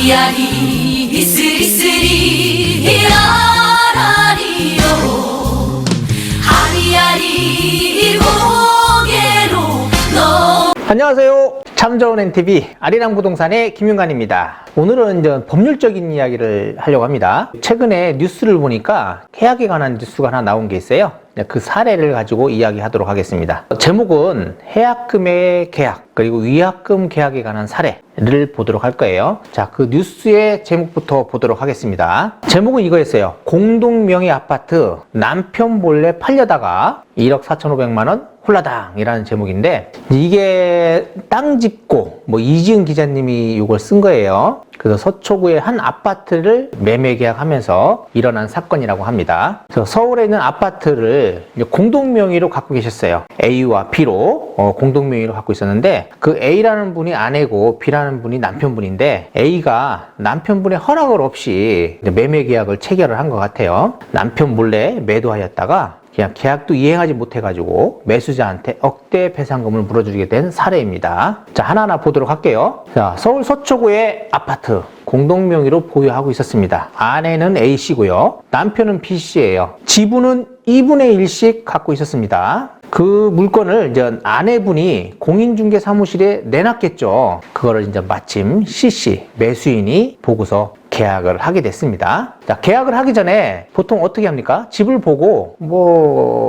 아리아리 이스리스리 히라라리요 아리아리 고개로 너. 안녕하세요. 참 좋은 NTV 아리랑 부동산의 김윤관입니다. 오늘은 이제 법률적인 이야기를 하려고 합니다. 최근에 뉴스를 보니까 계약에 관한 뉴스가 하나 나온 게 있어요. 그 사례를 가지고 이야기하도록 하겠습니다. 제목은 해약금의 계약 그리고 위약금 계약에 관한 사례를 보도록 할 거예요. 자, 그 뉴스의 제목부터 보도록 하겠습니다. 제목은 이거였어요. 공동명의 아파트 남편 몰래 팔려다가 1억 4,500만 원 홀라당이라는 제목인데, 이게 땅 짚고 이지은 기자님이 이걸 쓴 거예요. 그래서 서초구의 한 아파트를 매매 계약하면서 일어난 사건이라고 합니다. 그래서 서울에 있는 아파트를 공동명의로 갖고 계셨어요. A와 B로 공동명의로 갖고 있었는데, 그 A라는 분이 아내고 B라는 분이 남편분인데, A가 남편분의 허락을 없이 매매 계약을 체결을 한 것 같아요. 남편 몰래 매도하였다가 그냥 계약도 이행하지 못해가지고 매수자한테 억대 배상금을 물어주게 된 사례입니다. 자, 하나하나 보도록 할게요. 자, 서울 서초구의 아파트 공동명의로 보유하고 있었습니다. 아내는 A씨고요. 남편은 B씨예요. 지분은 2분의 1씩 갖고 있었습니다. 그 물건을 이제 아내분이 공인중개사무실에 내놨겠죠. 그거를 이제 마침 C씨 매수인이 보고서 계약을 하게 됐습니다. 자, 계약을 하기 전에 보통 어떻게 합니까? 집을 보고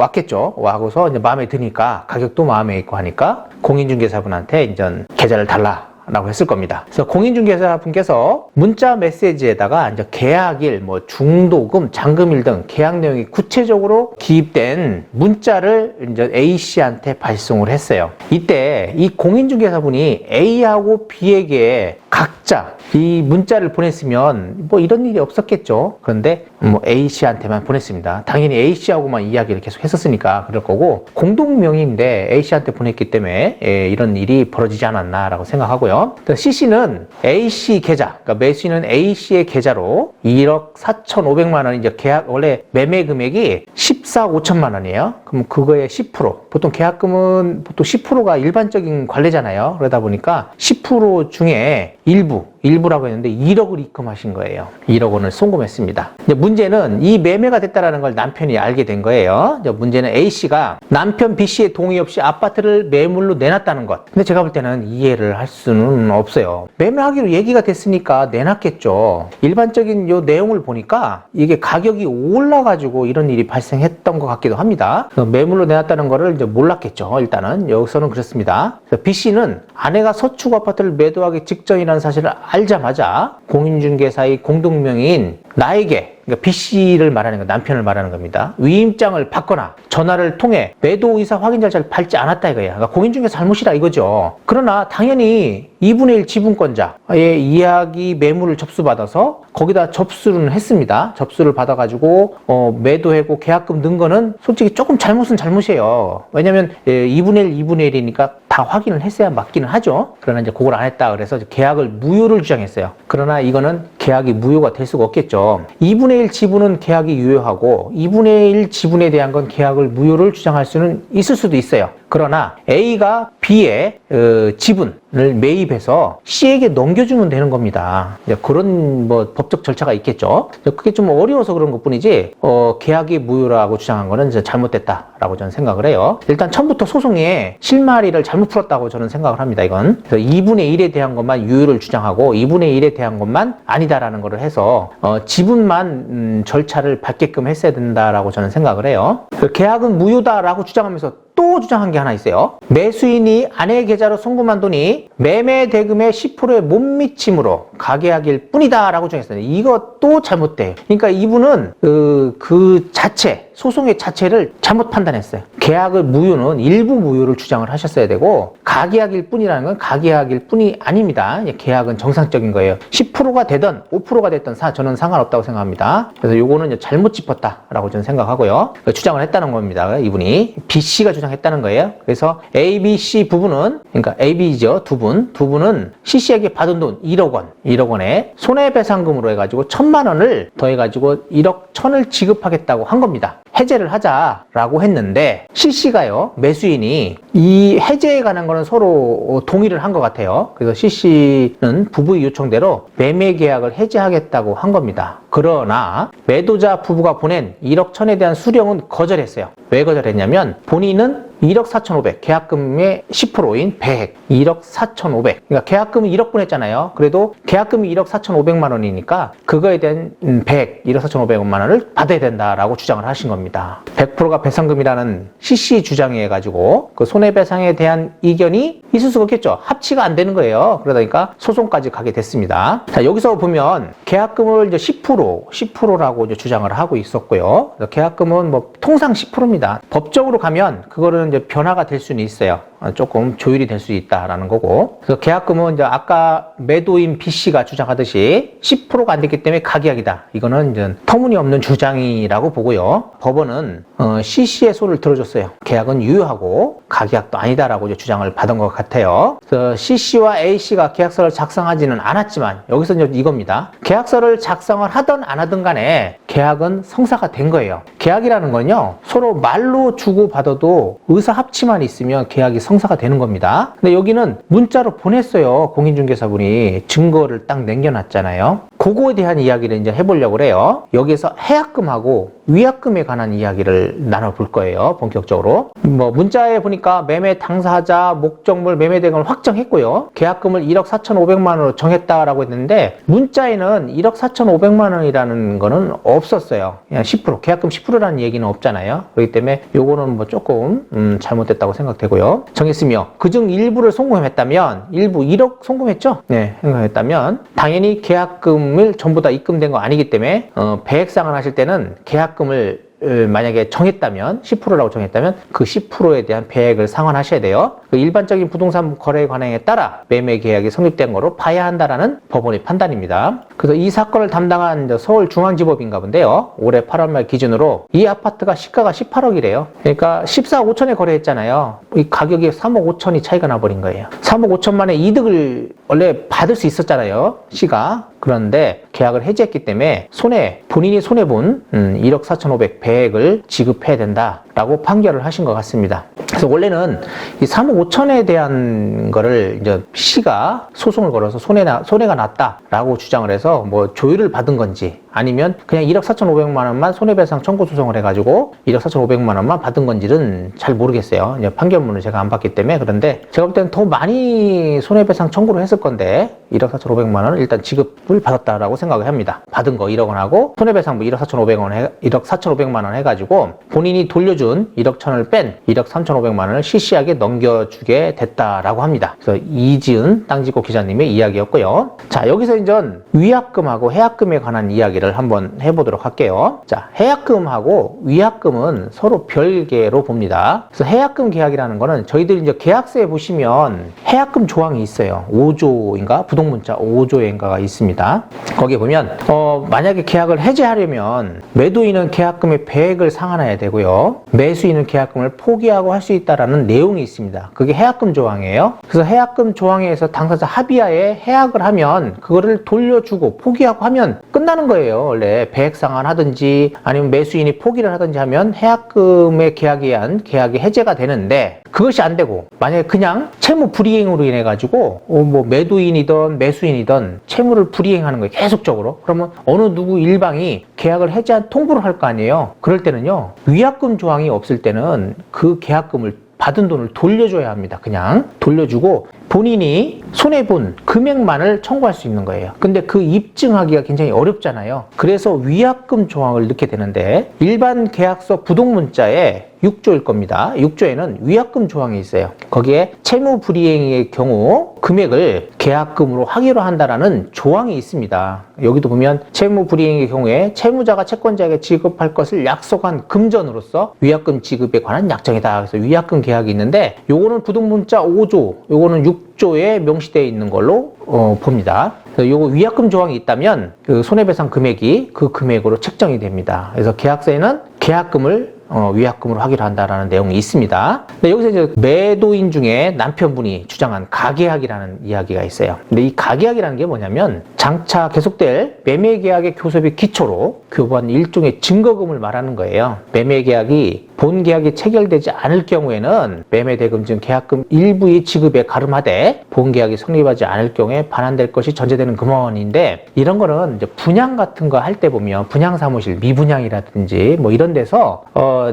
왔겠죠. 와고서 이제 마음에 드니까 가격도 마음에 있고 하니까 공인중개사분한테 이제 계좌를 달라 라고 했을 겁니다. 그래서 공인중개사분께서 문자 메시지에다가 이제 계약일, 중도금, 잔금일 등 계약 내용이 구체적으로 기입된 문자를 이제 A씨한테 발송을 했어요. 이때 이 공인중개사분이 A하고 B에게 각자 이 문자를 보냈으면 이런 일이 없었겠죠. 그런데 A씨한테만 보냈습니다. 당연히 A씨하고만 이야기를 계속 했었으니까 그럴 거고, 공동명의인데 A씨한테 보냈기 때문에 이런 일이 벌어지지 않았나라고 생각하고요. C씨는 A씨 계좌, 그러니까 매수인은 A씨의 계좌로 1억 4,500만 원, 이제 계약, 원래 매매 금액이 14억 5천만 원이에요. 그럼 그거의 10%, 보통 계약금은 보통 10%가 일반적인 관례잖아요. 그러다 보니까 10% 중에 일부라고 했는데 1억을 입금하신 거예요. 1억 원을 송금했습니다. 이제 문제는 이 매매가 됐다는 걸 남편이 알게 된 거예요. 이제 문제는 A씨가 남편 B씨의 동의 없이 아파트를 매물로 내놨다는 것. 근데 제가 볼 때는 이해를 할 수는 없어요. 매매하기로 얘기가 됐으니까 내놨겠죠. 일반적인 요 내용을 보니까 이게 가격이 올라가지고 이런 일이 발생했던 것 같기도 합니다. 매물로 내놨다는 거를 이제 몰랐겠죠. 일단은 여기서는 그렇습니다. B씨는 아내가 서초구 아파트를 매도하기 직전이라는 사실을 알자마자 공인중개사의 공동명의인 나에게, 그러니까 B씨를 말하는 거, 남편을 말하는 겁니다. 위임장을 받거나 전화를 통해 매도 의사 확인 절차를 밟지 않았다 이거예요. 그러니까 공인중개사 잘못이다 이거죠. 그러나 당연히 2분의 1 지분권자의 이야기 매물을 접수받아서 거기다 접수를 했습니다. 접수를 받아가지고 매도하고 계약금 넣은 거는 솔직히 조금 잘못은 잘못이에요. 왜냐면 2분의 1, 2분의 1이니까 다 확인을 했어야 맞기는 하죠. 그러나 이제 그걸 안 했다 그래서 계약을 무효를 주장했어요. 그러나 이거는 계약이 무효가 될 수가 없겠죠. 2분의 1 지분은 계약이 유효하고 2분의 1 지분에 대한 건 계약을 무효를 주장할 수는 있을 수도 있어요. 그러나 A가 B의 지분을 매입해서 C에게 넘겨주면 되는 겁니다. 그런 법적 절차가 있겠죠. 그게 좀 어려워서 그런 것뿐이지 계약이 무효라고 주장한 거는 잘못됐다라고 저는 생각을 해요. 일단 처음부터 소송에 실마리를 잘못 풀었다고 저는 생각을 합니다. 이건 그래서 2분의 1에 대한 것만 유효를 주장하고 2분의 1에 대한 것만 아니다라는 것을 해서 지분만 절차를 밟게끔 했어야 된다라고 저는 생각을 해요. 계약은 무효다라고 주장하면서 또 주장한 게 하나 있어요. 매수인이 아내의 계좌로 송금한 돈이 매매 대금의 10%에 못 미침으로 가계약일 뿐이다 라고 주장했어요. 이것도 잘못돼요. 그러니까 이분은 그 자체, 소송의 자체를 잘못 판단했어요. 계약의 무효는 일부 무효를 주장을 하셨어야 되고, 가계약일 뿐이라는 건 가계약일 뿐이 아닙니다. 계약은 정상적인 거예요. 10%가 되든 5%가 됐든 저는 상관없다고 생각합니다. 그래서 요거는 잘못 짚었다라고 저는 생각하고요. 주장을 했다는 겁니다. 이분이 B씨가 주장했다는 거예요. 그래서 A, B, C 부분은, 그러니까 A, B죠. 두 분은 C씨에게 받은 돈 1억 원에 손해배상금으로 해가지고 1,000만 원을 더해가지고 1억 1,000을 지급하겠다고 한 겁니다. 해제를 하자라고 했는데 CC가요, 매수인이 이 해제에 관한 거는 서로 동의를 한 것 같아요. 그래서 CC는 부부의 요청대로 매매 계약을 해제하겠다고 한 겁니다. 그러나 매도자 부부가 보낸 1억 1천에 대한 수령은 거절했어요. 왜 거절했냐면 본인은 1억 4,500, 계약금의 10%인 100, 1억 4,500. 그러니까 계약금이 1억 보냈잖아요. 그래도 계약금이 1억 4,500만 원이니까 그거에 대한 100, 1억 4,500만 원을 받아야 된다라고 주장을 하신 겁니다. 100%가 배상금이라는 CC 주장에 해가지고 그 손해배상에 대한 이견이 있을 수가 없겠죠. 합치가 안 되는 거예요. 그러다 보니까 소송까지 가게 됐습니다. 자, 여기서 보면 계약금을 이제 10%라고 이제 주장을 하고 있었고요. 계약금은 뭐 통상 10%입니다. 법적으로 가면 그거는 이제 변화가 될 수는 있어요. 조금 조율이 될 수 있다라는 거고. 그래서 계약금은 이제 아까 매도인 B씨가 주장하듯이 10%가 안 됐기 때문에 가계약이다. 이거는 이제 터무니없는 주장이라고 보고요. 법원은 CC의 소를 들어줬어요. 계약은 유효하고 가계약도 아니다라고 이제 주장을 받은 것 같아요. 그래서 CC와 A씨가 계약서를 작성하지는 않았지만 여기서 이제 이겁니다. 계약서를 작성을 하든 안 하든 간에 계약은 성사가 된 거예요. 계약이라는 건요, 서로 말로 주고받아도 의사 합치만 있으면 계약이 성사가 되는 겁니다. 근데 여기는 문자로 보냈어요. 공인중개사분이 증거를 딱 남겨놨잖아요. 그거에 대한 이야기를 이제 해보려고 그래요. 여기서 해약금하고 위약금에 관한 이야기를 나눠볼 거예요. 본격적으로. 뭐 문자에 보니까 매매 당사자, 목적물, 매매대금을 확정했고요. 계약금을 1억 4,500만 원으로 정했다라고 했는데 문자에는 1억 4,500만 원이라는 거는 없었어요. 그냥 10%, 계약금 10%라는 얘기는 없잖아요. 그렇기 때문에 요거는 뭐 조금 잘못됐다고 생각되고요. 정했으며 그중 일부를 송금했다면, 일부 1억 송금했죠? 네, 송금했다면 당연히 계약금을 전부 다 입금된 거 아니기 때문에 배액상환 하실 때는 계약금을 만약에 정했다면 10%라고 정했다면 그 10%에 대한 배액을 상환하셔야 돼요. 그 일반적인 부동산 거래 관행에 따라 매매 계약이 성립된 거로 봐야 한다라는 법원의 판단입니다. 그래서 이 사건을 담당한 서울중앙지법인가 본데요. 올해 8월 말 기준으로 이 아파트가 시가가 18억이래요. 그러니까 14억 5천에 거래했잖아요. 이 가격이 3억 5천이 차이가 나버린 거예요. 3억 5천만의 이득을 원래 받을 수 있었잖아요. 시가. 그런데 계약을 해지했기 때문에 본인이 손해본 1억 4,500 배액을 지급해야 된다라고 판결을 하신 것 같습니다. 그래서 원래는 이 3억 5천에 대한 거를 이제 C가 소송을 걸어서 손해가 났다라고 주장을 해서 뭐 조율을 받은 건지 아니면 그냥 1억 4,500만 원만 손해배상 청구 소송을 해가지고 1억 4,500만 원만 받은 건지는 잘 모르겠어요. 이제 판결문을 제가 안 봤기 때문에. 그런데 제가 볼 때는 더 많이 손해배상 청구를 했을 건데 1억 4,500만 원을 일단 지급을 받았다라고 생각을 합니다. 받은 거 1억 원하고 손해배상 뭐 1억 4,500만 원 해가지고 본인이 돌려준 1억 1천을 뺀 1억 3,500만 원을 CC에게 넘겨주게 됐다라고 합니다. 그래서 이지은 땅짓고 기자님의 이야기였고요. 자, 여기서 이제 위약금하고 해약금에 관한 이야기를 한번 해보도록 할게요. 자, 해약금하고 위약금은 서로 별개로 봅니다. 그래서 해약금 계약이라는 거는 저희들이 이제 계약서에 보시면 해약금 조항이 있어요. 5조인가? 부동문자 5조인가가 있습니다. 거기에 보면 만약에 계약을 해지하려면 매도인은 계약금의 배액을 상환해야 되고요. 매수인은 계약금을 포기하고 할 수 있다라는 내용이 있습니다. 그게 해약금 조항이에요. 그래서 해약금 조항에 의해서 당사자 합의하에 해약을 하면 그거를 돌려주고 포기하고 하면 끝나는 거예요. 원래 배액 상환하든지 아니면 매수인이 포기를 하든지 하면 해약금의 계약에 의한 계약이 해제가 되는데 그것이 안 되고 만약에 그냥 채무 불이행으로 인해 가지고 뭐 매도인이든 매수인이든 채무를 불이행하는 거예요. 계속적으로. 그러면 어느 누구 일방이 계약을 해제한 통보를 할 거 아니에요. 그럴 때는요. 위약금 조항이 없을 때는 그 계약금을 받은 돈을 돌려줘야 합니다. 그냥 돌려주고 본인이 손해본 금액만을 청구할 수 있는 거예요. 근데 그 입증하기가 굉장히 어렵잖아요. 그래서 위약금 조항을 넣게 되는데 일반 계약서 부동문자에 6조일 겁니다. 6조에는 위약금 조항이 있어요. 거기에 채무 불이행의 경우 금액을 계약금으로 하기로 한다라는 조항이 있습니다. 여기도 보면 채무 불이행의 경우에 채무자가 채권자에게 지급할 것을 약속한 금전으로서 위약금 지급에 관한 약정이다. 그래서 위약금 계약이 있는데 요거는 부동문자 5조, 요거는 6조에 명시되어 있는 걸로 봅니다. 그래서 요거 위약금 조항이 있다면 그 손해배상 금액이 그 금액으로 책정이 됩니다. 그래서 계약서에는 계약금을 위약금으로 하기로 한다라는 내용이 있습니다. 근데 여기서 이제 매도인 중에 남편분이 주장한 가계약이라는 이야기가 있어요. 근데 이 가계약이라는 게 뭐냐면 장차 계속될 매매계약의 교섭의 기초로 교부한 일종의 증거금을 말하는 거예요. 매매계약이 본계약이 체결되지 않을 경우에는 매매대금 중 계약금 일부의 지급에 가름하되 본계약이 성립하지 않을 경우에 반환될 것이 전제되는 금원인데, 이런 거는 이제 분양 같은 거 할 때 보면 분양사무실 미분양이라든지 뭐 이런 데서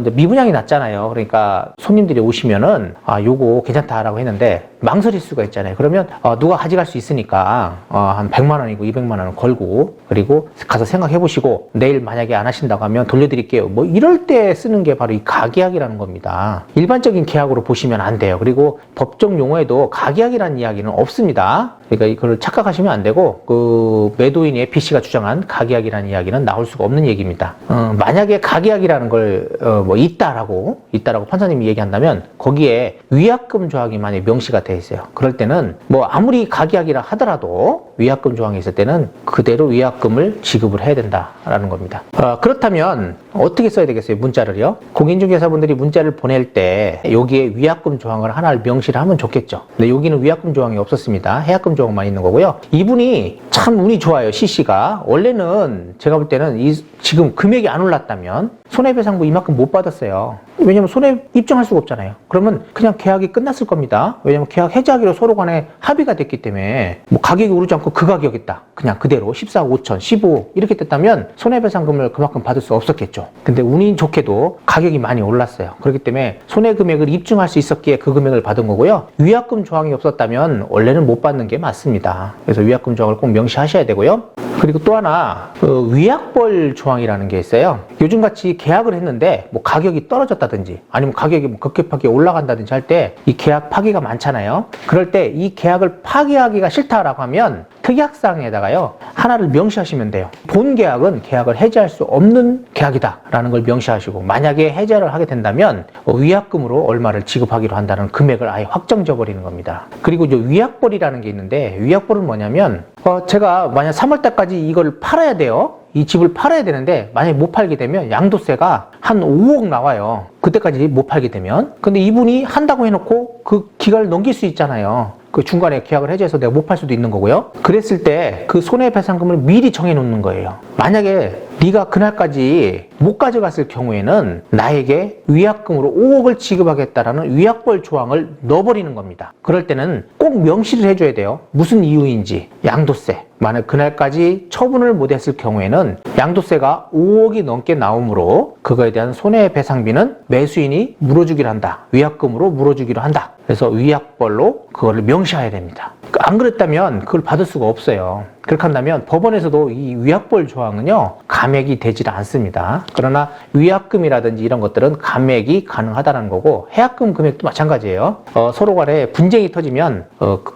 이제 미분양이 났잖아요. 그러니까 손님들이 오시면은 요거 괜찮다라고 했는데 망설일 수가 있잖아요. 그러면 누가 가져갈 수 있으니까 한 100만 원이고 200만 원을 걸고, 그리고 가서 생각해 보시고 내일 만약에 안 하신다고 하면 돌려드릴게요. 뭐 이럴 때 쓰는 게 바로 이 가계약이라는 겁니다. 일반적인 계약으로 보시면 안 돼요. 그리고 법적 용어에도 가계약이라는 이야기는 없습니다. 그러니까 이걸 착각하시면 안 되고, 그 매도인 APC가 주장한 가계약이라는 이야기는 나올 수가 없는 얘기입니다. 만약에 가계약이라는 걸 뭐 있다라고 판사님이 얘기한다면 거기에 위약금 조항이 만약에 명시가 돼 있어요. 그럴 때는 뭐 아무리 가계약이라 하더라도 위약금 조항이 있을 때는 그대로 위약금을 지급을 해야 된다라는 겁니다. 그렇다면 어떻게 써야 되겠어요? 문자를요. 공인중개사분들이 문자를 보낼 때 여기에 위약금 조항을 하나를 명시를 하면 좋겠죠. 근데 여기는 위약금 조항이 없었습니다. 해약금 조항만 있는 거고요. 이분이 참 운이 좋아요. C씨가. 원래는 제가 볼 때는 지금 금액이 안 올랐다면 손해배상부 이만큼 못 받았어요. 왜냐면 손해 입증할 수가 없잖아요. 그러면 그냥 계약이 끝났을 겁니다. 왜냐면 계약 해지하기로 서로 간에 합의가 됐기 때문에 뭐 가격이 오르지 않고 그 가격이다. 그냥 그대로 14, 5천, 15 이렇게 됐다면 손해배상금을 그만큼 받을 수 없었겠죠. 근데 운이 좋게도 가격이 많이 올랐어요. 그렇기 때문에 손해 금액을 입증할 수 있었기에 그 금액을 받은 거고요. 위약금 조항이 없었다면 원래는 못 받는 게 맞습니다. 그래서 위약금 조항을 꼭 명시하셔야 되고요. 그리고 또 하나 위약벌 조항이라는 게 있어요. 요즘같이 계약을 했는데 뭐 가격이 떨어졌다든지 아니면 가격이 뭐 급격하게 올라간다든지 할 때 이 계약 파기가 많잖아요. 그럴 때 이 계약을 파기하기가 싫다라고 하면 특약사항에다가요 하나를 명시하시면 돼요. 본 계약은 계약을 해지할 수 없는 계약이다 라는 걸 명시하시고, 만약에 해지를 하게 된다면 위약금으로 얼마를 지급하기로 한다는 금액을 아예 확정져 버리는 겁니다. 그리고 이제 위약벌이라는 게 있는데, 위약벌은 뭐냐면 제가 만약 3월달까지 이걸 팔아야 돼요. 이 집을 팔아야 되는데 만약에 못 팔게 되면 양도세가 한 5억 나와요. 그때까지 못 팔게 되면. 근데 이분이 한다고 해놓고 그 기간을 넘길 수 있잖아요. 그 중간에 계약을 해지해서 내가 못 팔 수도 있는 거고요. 그랬을 때 그 손해배상금을 미리 정해놓는 거예요. 만약에 네가 그날까지 못 가져갔을 경우에는 나에게 위약금으로 5억을 지급하겠다라는 위약벌 조항을 넣어버리는 겁니다. 그럴 때는 꼭 명시를 해줘야 돼요. 무슨 이유인지. 양도세. 만약 그날까지 처분을 못했을 경우에는 양도세가 5억이 넘게 나오므로 그거에 대한 손해배상비는 매수인이 물어주기로 한다. 위약금으로 물어주기로 한다. 그래서 위약벌로 그거를 명시해야 됩니다. 안 그랬다면 그걸 받을 수가 없어요. 그렇게 한다면 법원에서도 이 위약벌 조항은요 감액이 되질 않습니다. 그러나 위약금이라든지 이런 것들은 감액이 가능하다는 거고, 해약금 금액도 마찬가지예요. 서로 간에 분쟁이 터지면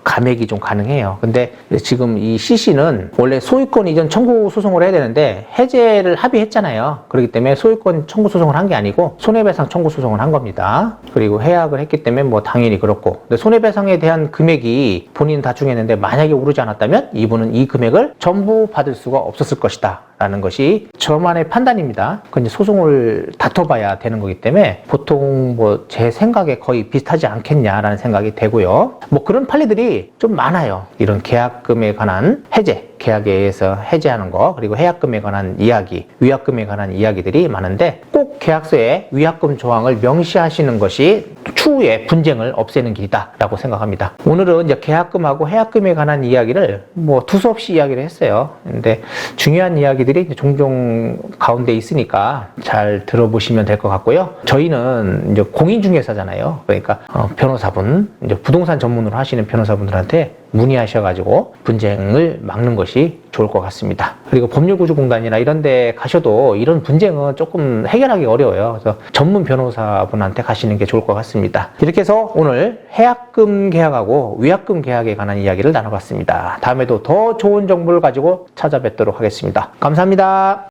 감액이 좀 가능해요. 근데 지금 이 CC는 원래 소유권 이전 청구 소송을 해야 되는데 해제를 합의했잖아요. 그렇기 때문에 소유권 청구 소송을 한 게 아니고 손해배상 청구 소송을 한 겁니다. 그리고 해약을 했기 때문에 뭐 당연히 그렇고, 근데 손해배상에 대한 금액이 본인 다 중했는데 만약에 오르지 않았다면 이분은 이 금액을 전부 받을 수가 없었을 것이다 라는 것이 저만의 판단입니다. 그건 이제 소송을 다퉈봐야 되는 거기 때문에 보통 뭐 제 생각에 거의 비슷하지 않겠냐라는 생각이 되고요. 뭐 그런 판례들이 좀 많아요. 이런 계약금에 관한 해제, 계약에 의해서 해제하는 거, 그리고 해약금에 관한 이야기, 위약금에 관한 이야기들이 많은데 꼭 계약서에 위약금 조항을 명시하시는 것이 추후에 분쟁을 없애는 길이다 라고 생각합니다. 오늘은 이제 계약금하고 해약금에 관한 이야기를 뭐 두서없이 이야기를 했어요. 근데 중요한 이야기들이 종종 가운데 있으니까 잘 들어보시면 될 것 같고요. 저희는 이제 공인중개사잖아요. 그러니까 변호사분, 이제 부동산 전문으로 하시는 변호사분들한테 문의하셔가지고 분쟁을 막는 것이 좋을 것 같습니다. 그리고 법률구조공단이나 이런 데 가셔도 이런 분쟁은 조금 해결하기 어려워요. 그래서 전문 변호사분한테 가시는 게 좋을 것 같습니다. 이렇게 해서 오늘 해약금 계약하고 위약금 계약에 관한 이야기를 나눠봤습니다. 다음에도 더 좋은 정보를 가지고 찾아뵙도록 하겠습니다. 감사합니다.